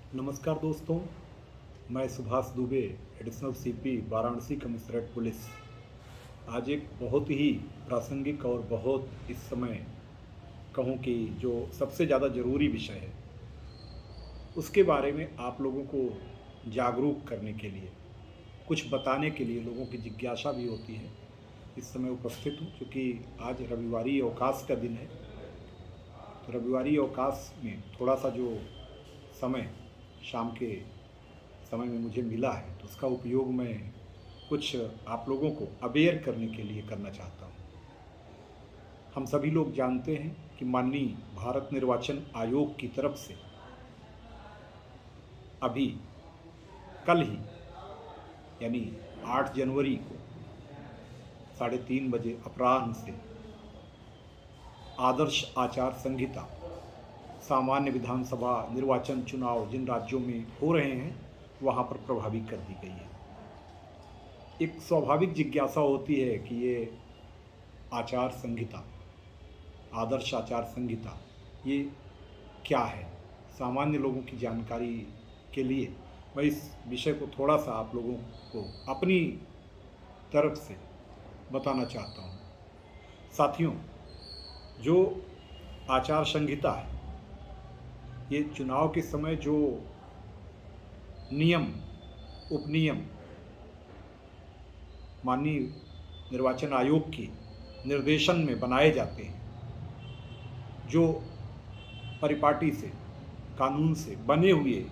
नमस्कार दोस्तों, मैं Subhash Dubey, additional CP Varanasi commissionerate police. आज एक बहुत ही प्रासंगिक और बहुत इस समय कहूँ कि जो सबसे ज़्यादा ज़रूरी विषय है, उसके बारे में आप लोगों को जागरूक करने के लिए, कुछ बताने के लिए लोगों की जिज्ञासा भी होती है। इस समय उपस्थित हूँ क्योंकि आज रविवारी अवकाश का दिन है। तो रविवारी अवकाश में थोड़ा सा जो समय शाम के समय में मुझे मिला है, तो उसका उपयोग मैं कुछ आप लोगों को अवेयर करने के लिए करना चाहता हूँ। हम सभी लोग जानते हैं कि माननीय भारत निर्वाचन आयोग की तरफ से अभी कल ही यानी 8 जनवरी को 3:30 बजे अपराह्न से आदर्श आचार संहिता सामान्य विधानसभा निर्वाचन चुनाव जिन राज्यों में हो रहे हैं वहाँ पर प्रभावी कर दी गई है। एक स्वाभाविक जिज्ञासा होती है कि ये आचार संहिता, आदर्श आचार संहिता, ये क्या है? सामान्य लोगों की जानकारी के लिए मैं इस विषय को थोड़ा सा आप लोगों को अपनी तरफ से बताना चाहता हूँ। साथियों, जो आचार संहिता है, ये चुनाव के समय जो नियम उपनियम माननीय निर्वाचन आयोग के निर्देशन में बनाए जाते हैं, जो परिपाटी से कानून से बने हुए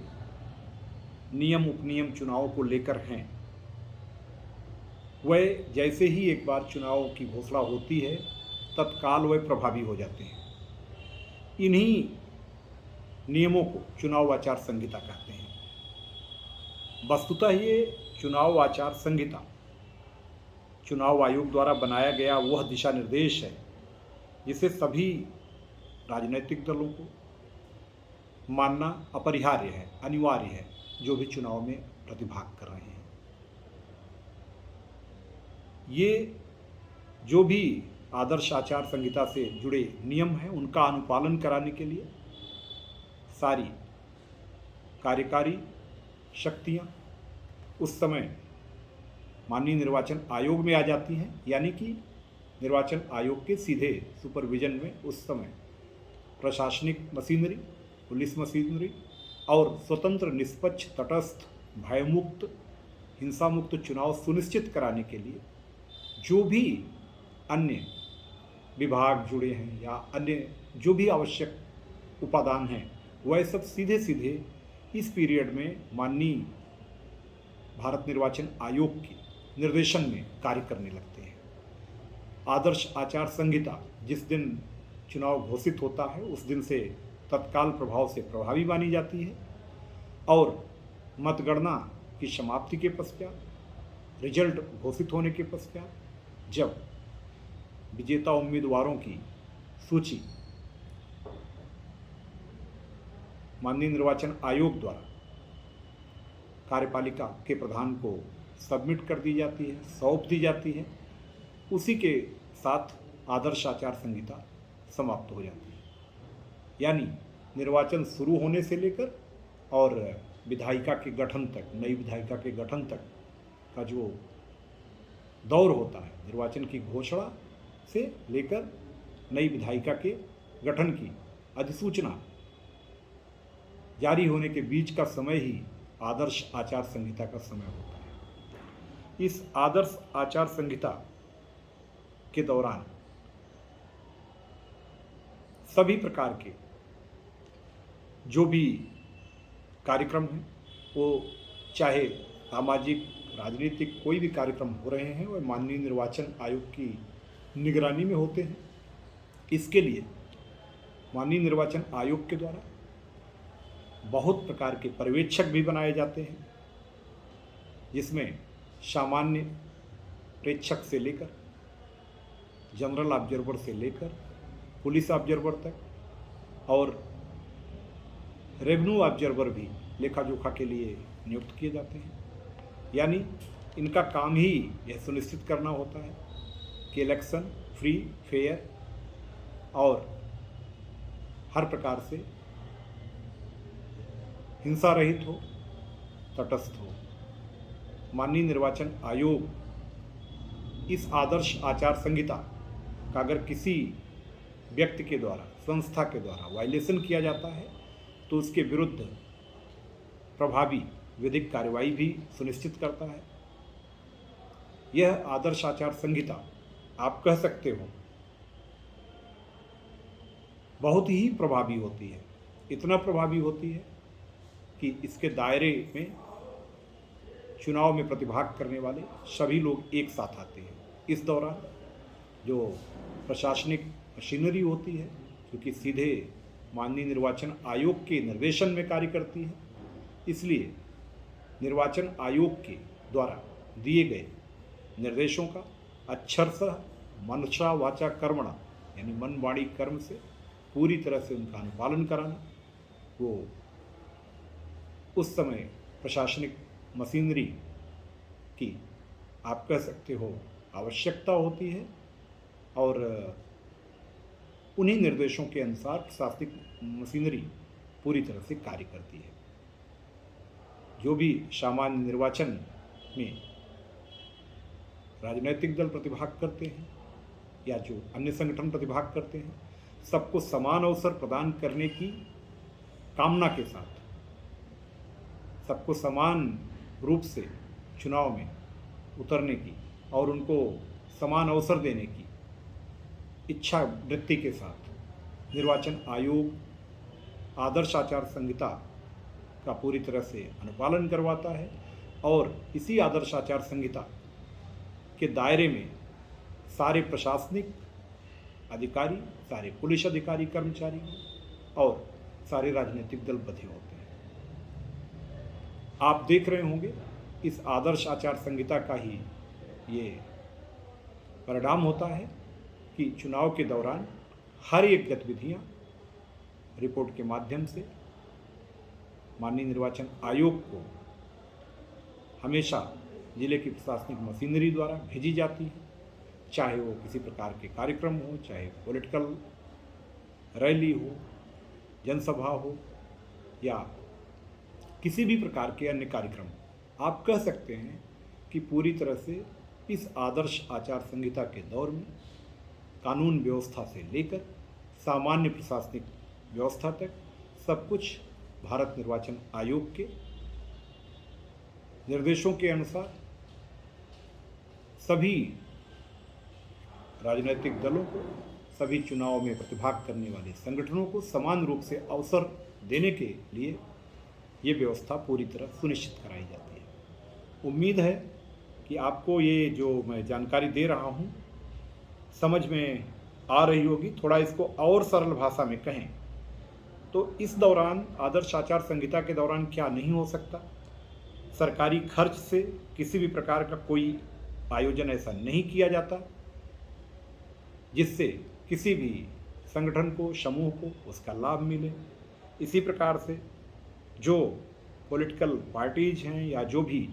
नियम उपनियम चुनाव को लेकर हैं, वह जैसे ही एक बार चुनाव की घोषणा होती है तत्काल वह प्रभावी हो जाते हैं। इन्हीं नियमों को चुनाव आचार संहिता कहते हैं। वस्तुतः ये चुनाव आचार संहिता चुनाव आयोग द्वारा बनाया गया वह दिशा निर्देश है जिसे सभी राजनीतिक दलों को मानना अपरिहार्य है, अनिवार्य है, जो भी चुनाव में प्रतिभाग कर रहे हैं। ये जो भी आदर्श आचार संहिता से जुड़े नियम हैं, उनका अनुपालन कराने के लिए सारी कार्यकारी शक्तियाँ उस समय माननीय निर्वाचन आयोग में आ जाती हैं, यानी कि निर्वाचन आयोग के सीधे सुपरविजन में उस समय प्रशासनिक मशीनरी, पुलिस मशीनरी और स्वतंत्र, निष्पक्ष, तटस्थ, भयमुक्त, हिंसा मुक्त चुनाव सुनिश्चित कराने के लिए जो भी अन्य विभाग जुड़े हैं या अन्य जो भी आवश्यक उपादान हैं, वह सब सीधे सीधे इस पीरियड में माननीय भारत निर्वाचन आयोग के निर्देशन में कार्य करने लगते हैं। आदर्श आचार संहिता जिस दिन चुनाव घोषित होता है उस दिन से तत्काल प्रभाव से प्रभावी मानी जाती है और मतगणना की समाप्ति के पश्चात, रिजल्ट घोषित होने के पश्चात, जब विजेता उम्मीदवारों की सूची माननीय निर्वाचन आयोग द्वारा कार्यपालिका के प्रधान को सबमिट कर दी जाती है, सौंप दी जाती है, उसी के साथ आदर्श आचार संहिता समाप्त हो जाती है। यानी निर्वाचन शुरू होने से लेकर और विधायिका के गठन तक, नई विधायिका के गठन तक का जो दौर होता है, निर्वाचन की घोषणा से लेकर नई विधायिका के गठन की अधिसूचना जारी होने के बीच का समय ही आदर्श आचार संहिता का समय होता है। इस आदर्श आचार संहिता के दौरान सभी प्रकार के जो भी कार्यक्रम हैं, वो चाहे सामाजिक, राजनीतिक कोई भी कार्यक्रम हो रहे हैं, वह माननीय निर्वाचन आयोग की निगरानी में होते हैं। इसके लिए माननीय निर्वाचन आयोग के द्वारा बहुत प्रकार के पर्यवेक्षक भी बनाए जाते हैं, जिसमें सामान्य प्रेक्षक से लेकर जनरल ऑब्जर्वर से लेकर पुलिस ऑब्जर्वर तक और रेवेन्यू ऑब्जर्वर भी लेखा जोखा के लिए नियुक्त किए जाते हैं। यानी इनका काम ही यह सुनिश्चित करना होता है कि इलेक्शन फ्री, फेयर और हर प्रकार से हिंसा रहित हो, तटस्थ हो। माननीय निर्वाचन आयोग इस आदर्श आचार संहिता का अगर किसी व्यक्ति के द्वारा, संस्था के द्वारा वायलेशन किया जाता है तो उसके विरुद्ध प्रभावी विधिक कार्रवाई भी सुनिश्चित करता है। यह आदर्श आचार संहिता आप कह सकते हो बहुत ही प्रभावी होती है। इतना प्रभावी होती है कि इसके दायरे में चुनाव में प्रतिभाग करने वाले सभी लोग एक साथ आते हैं। इस दौरान जो प्रशासनिक मशीनरी होती है, क्योंकि सीधे माननीय निर्वाचन आयोग के निर्देशन में कार्य करती है, इसलिए निर्वाचन आयोग के द्वारा दिए गए निर्देशों का अक्षरशः मनसा वाचा कर्मणा यानी मन वाणी कर्म से पूरी तरह से उनका अनुपालन कराना, वो उस समय प्रशासनिक मशीनरी की आप कह सकते हो आवश्यकता होती है और उन्हीं निर्देशों के अनुसार प्रशासनिक मशीनरी पूरी तरह से कार्य करती है। जो भी सामान्य निर्वाचन में राजनीतिक दल प्रतिभाग करते हैं या जो अन्य संगठन प्रतिभाग करते हैं, सबको समान अवसर प्रदान करने की कामना के साथ, सबको समान रूप से चुनाव में उतरने की और उनको समान अवसर देने की इच्छा वृत्ति के साथ निर्वाचन आयोग आदर्श आचार संहिता का पूरी तरह से अनुपालन करवाता है और इसी आदर्श आचार संहिता के दायरे में सारे प्रशासनिक अधिकारी, सारे पुलिस अधिकारी कर्मचारी और सारे राजनीतिक दल बंधे होते हैं। आप देख रहे होंगे इस आदर्श आचार संहिता का ही ये परिणाम होता है कि चुनाव के दौरान हर एक गतिविधियां रिपोर्ट के माध्यम से माननीय निर्वाचन आयोग को हमेशा जिले की प्रशासनिक मशीनरी द्वारा भेजी जाती है, चाहे वो किसी प्रकार के कार्यक्रम हो, चाहे पॉलिटिकल रैली हो, जनसभा हो या किसी भी प्रकार के अन्य कार्यक्रम। आप कह सकते हैं कि पूरी तरह से इस आदर्श आचार संहिता के दौर में कानून व्यवस्था से लेकर सामान्य प्रशासनिक व्यवस्था तक सब कुछ भारत निर्वाचन आयोग के निर्देशों के अनुसार सभी राजनीतिक दलों को, सभी चुनाव में प्रतिभाग करने वाले संगठनों को समान रूप से अवसर देने के लिए ये व्यवस्था पूरी तरह सुनिश्चित कराई जाती है। उम्मीद है कि आपको ये जो मैं जानकारी दे रहा हूँ समझ में आ रही होगी। थोड़ा इसको और सरल भाषा में कहें तो इस दौरान आदर्श आचार संहिता के दौरान क्या नहीं हो सकता, सरकारी खर्च से किसी भी प्रकार का कोई आयोजन ऐसा नहीं किया जाता जिससे किसी भी संगठन को, समूह को उसका लाभ मिले। इसी प्रकार से जो पॉलिटिकल पार्टीज हैं या जो भी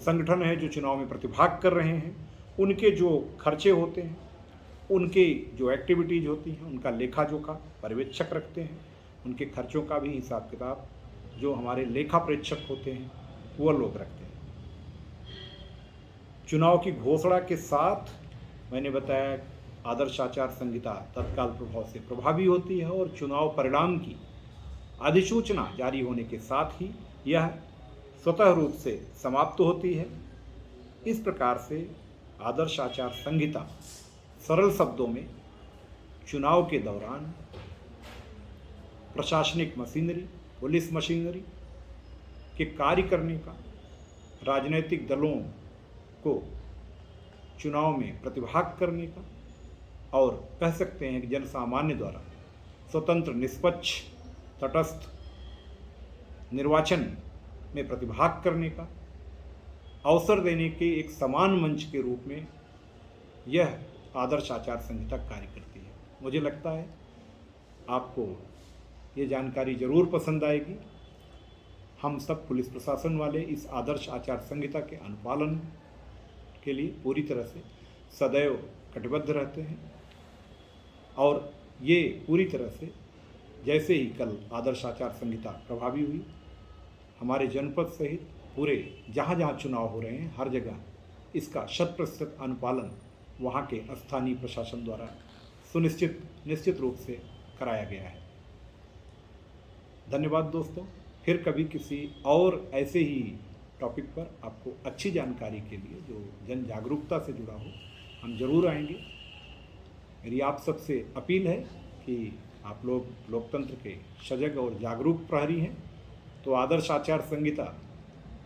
संगठन हैं जो चुनाव में प्रतिभाग कर रहे हैं, उनके जो खर्चे होते हैं, उनके जो एक्टिविटीज़ होती हैं, उनका लेखा जोखा पर्यवेक्षक रखते हैं। उनके खर्चों का भी हिसाब किताब जो हमारे लेखा परीक्षक होते हैं वो लोग रखते हैं। चुनाव की घोषणा के साथ मैंने बताया आदर्श आचार संहिता तत्काल प्रभाव से प्रभावी होती है और चुनाव परिणाम की अधिसूचना जारी होने के साथ ही यह स्वतः रूप से समाप्त होती है। इस प्रकार से आदर्श आचार संहिता सरल शब्दों में चुनाव के दौरान प्रशासनिक मशीनरी, पुलिस मशीनरी के कार्य करने का, राजनीतिक दलों को चुनाव में प्रतिभाग करने का और कह सकते हैं कि जन सामान्य द्वारा स्वतंत्र, निष्पक्ष, तटस्थ निर्वाचन में प्रतिभाग करने का अवसर देने के एक समान मंच के रूप में यह आदर्श आचार संहिता कार्य करती है। मुझे लगता है आपको ये जानकारी जरूर पसंद आएगी। हम सब पुलिस प्रशासन वाले इस आदर्श आचार संहिता के अनुपालन के लिए पूरी तरह से सदैव कटिबद्ध रहते हैं और ये पूरी तरह से जैसे ही कल आदर्श आचार संहिता प्रभावी हुई हमारे जनपद सहित पूरे जहाँ जहाँ चुनाव हो रहे हैं हर जगह इसका 100% अनुपालन वहाँ के स्थानीय प्रशासन द्वारा निश्चित रूप से कराया गया है। धन्यवाद दोस्तों। फिर कभी किसी और ऐसे ही टॉपिक पर आपको अच्छी जानकारी के लिए जो जन जागरूकता से जुड़ा हो हम जरूर आएंगे। मेरी आप सबसे अपील है कि आप लोग लोकतंत्र के सजग और जागरूक प्रहरी हैं, तो आदर्श आचार संहिता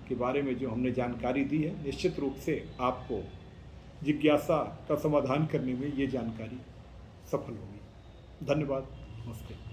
के बारे में जो हमने जानकारी दी है निश्चित रूप से आपको जिज्ञासा का समाधान करने में ये जानकारी सफल होगी। धन्यवाद। नमस्ते।